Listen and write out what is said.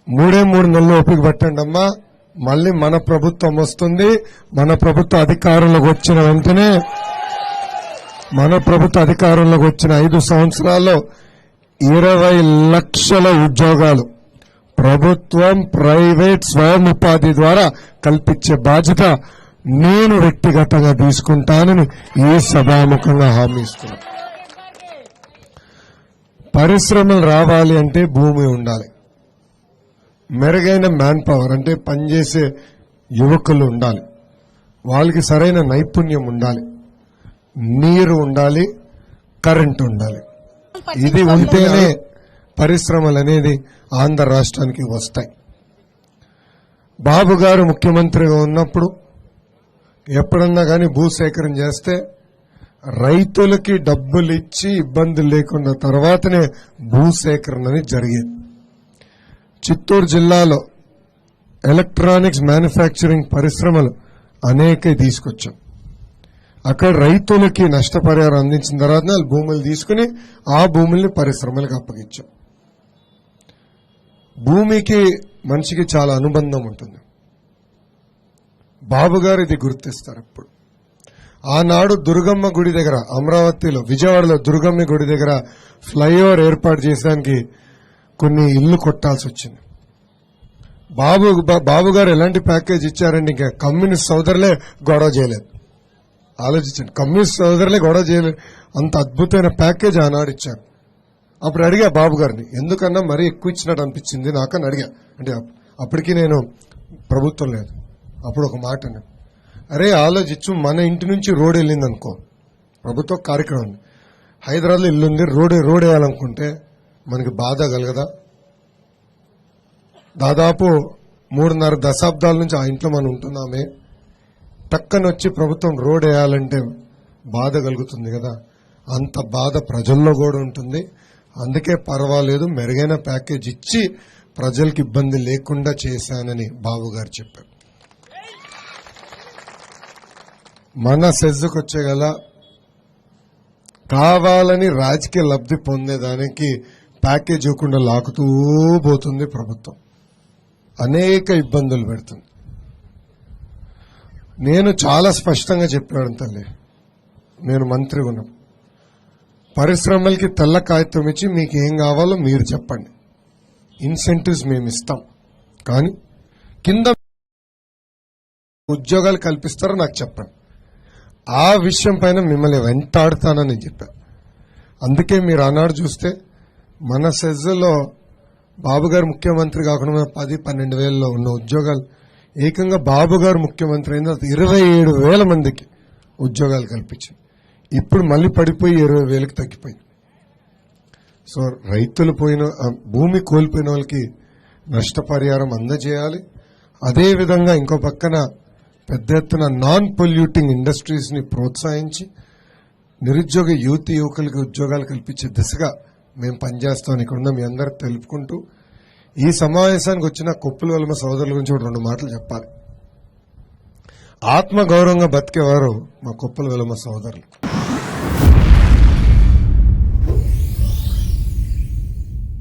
3 నెలలు ఓపిక పట్టండి అమ్మా, మళ్ళీ మన ప్రభుత్వం వస్తుంది. మన ప్రభుత్వ అధికారంలోకి వచ్చిన వెంటనే మన ప్రభుత్వ అధికారంలోకి వచ్చిన 5 సంవత్సరాల్లో 20 లక్షల ఉద్యోగాలు ప్రభుత్వం, ప్రైవేట్, స్వయం ఉపాధి ద్వారా కల్పించే బాధ్యత నేను వ్యక్తిగతంగా తీసుకుంటానని ఈ సభాముఖంగా హామీ ఇస్తున్నా. పరిశ్రమలు రావాలి అంటే భూమి ఉండాలి, మెరుగైన మ్యాన్ పవర్ అంటే పనిచేసే యువకులు ఉండాలి, వాళ్ళకి సరైన నైపుణ్యం ఉండాలి, నీరు ఉండాలి, కరెంటు ఉండాలి. ఇది ఉంటేనే పరిశ్రమలు అనేది ఆంధ్ర రాష్ట్రానికి వస్తాయి. బాబు గారు ముఖ్యమంత్రిగా ఉన్నప్పుడు ఎప్పుడన్నా కానీ భూసేకరణ చేస్తే రైతులకి డబ్బులు ఇచ్చి ఇబ్బందులు లేకుండా తర్వాతనే భూసేకరణ అనేది జరిగేది. చిత్తూరు జిల్లాలో ఎలక్ట్రానిక్స్ మ్యానుఫ్యాక్చరింగ్ పరిశ్రమలు అనేక తీసుకొచ్చాం. అక్కడ రైతులకి నష్టపరిహారం అందించిన తర్వాత వాళ్ళు భూములు తీసుకుని ఆ భూముల్ని పరిశ్రమలకు అప్పగించాం. భూమికి మనిషికి చాలా అనుబంధం ఉంటుంది. బాబు గారు ఇది గుర్తిస్తారు. ఇప్పుడు ఆనాడు దుర్గమ్మ గుడి దగ్గర, అమరావతిలో విజయవాడలో దుర్గమ్మ గుడి దగ్గర ఫ్లైఓవర్ ఏర్పాటు చేసడానికి కొన్ని ఇళ్లు కొట్టాల్సి వచ్చింది. బాబు గారు ఎలాంటి ప్యాకేజ్ ఇచ్చారంటే ఇంకా కమ్యూనిస్ట్ సోదరులే గొడవ చేయలేదు. ఆలోచించండి, కమ్యూనిస్ట్ సోదరులే గొడవ చేయలేదు, అంత అద్భుతమైన ప్యాకేజ్ ఆనాడు ఇచ్చారు. అప్పుడు అడిగా బాబు గారిని, ఎందుకన్నా మరీ ఎక్కువ ఇచ్చినట్టు అనిపించింది నాకని అడిగా. అంటే అప్పటికి నేను ప్రభుత్వం లేదు. అప్పుడు ఒక మాట అన్నాను, అరే ఆలోచించు, మన ఇంటి నుంచి రోడ్ వెళ్ళింది అనుకో, ప్రభుత్వ కార్యక్రమం ఉంది, హైదరాబాద్లో ఇల్లుంది, రోడ్ వేయాలనుకుంటే మనకి బాధ కలగదా? దాదాపు 3.5 దశాబ్దాల నుంచి ఆ ఇంట్లో మనం ఉంటున్నామే, టక్కనొచ్చి ప్రభుత్వం రోడ్ వేయాలంటే బాధ కలుగుతుంది కదా. అంత బాధ ప్రజల్లో కూడా ఉంటుంది. అందుకే పర్వాలేదు, మెరుగైన ప్యాకేజ్ ఇచ్చి ప్రజలకు ఇబ్బంది లేకుండా చేశానని బాబు గారు చెప్పారు. మన సెజ్జుకు వచ్చే గల కావాలని రాజకీయ లబ్ధి పొందేదానికి ప్యాకేజ్ ఇవ్వకుండా లాకుతూ పోతుంది ప్రభుత్వం, అనేక ఇబ్బందులు పెడుతుంది. నేను చాలా స్పష్టంగా చెప్పాను తల్లి, నేను మంత్రి ఉన్నాం, పరిశ్రమలకి తెల్ల కాగితం ఇచ్చి మీకు ఏం కావాలో మీరు చెప్పండి, ఇన్సెంటివ్స్ మేము ఇస్తాం, కానీ కింద ఉద్యోగాలు కల్పిస్తారో నాకు చెప్పండి. ఆ విషయం పైన మిమ్మల్ని వెంటాడుతానని చెప్పాను. అందుకే మీరు ఆనాడు చూస్తే మన సెజ్లో బాబు గారు ముఖ్యమంత్రి కాకుండా 10-12 వేలలో ఉన్న ఉద్యోగాలు ఏకంగా బాబు గారు ముఖ్యమంత్రి అయిన 27,000 మందికి ఉద్యోగాలు కల్పించింది. ఇప్పుడు మళ్ళీ పడిపోయి 20,000కి తగ్గిపోయింది. సో రైతులు భూమి కోల్పోయిన వాళ్ళకి నష్టపరిహారం అందజేయాలి. అదేవిధంగా ఇంకో పక్కన పెద్ద ఎత్తున నాన్ పొల్యూటింగ్ ఇండస్ట్రీస్ ని ప్రోత్సహించి నిరుద్యోగ యువకులకి ఉద్యోగాలు కల్పించే దిశగా మేము పనిచేస్తామని ఇక్కడ మీ అందరికి తెలుపుకుంటూ, ఈ సమావేశానికి వచ్చిన కొప్పుల వెలమ సోదరుల గురించి 2 మాటలు చెప్పాలి. ఆత్మగౌరవంగా బతికేవారు మా కొప్పుల వెలమ సోదరులు.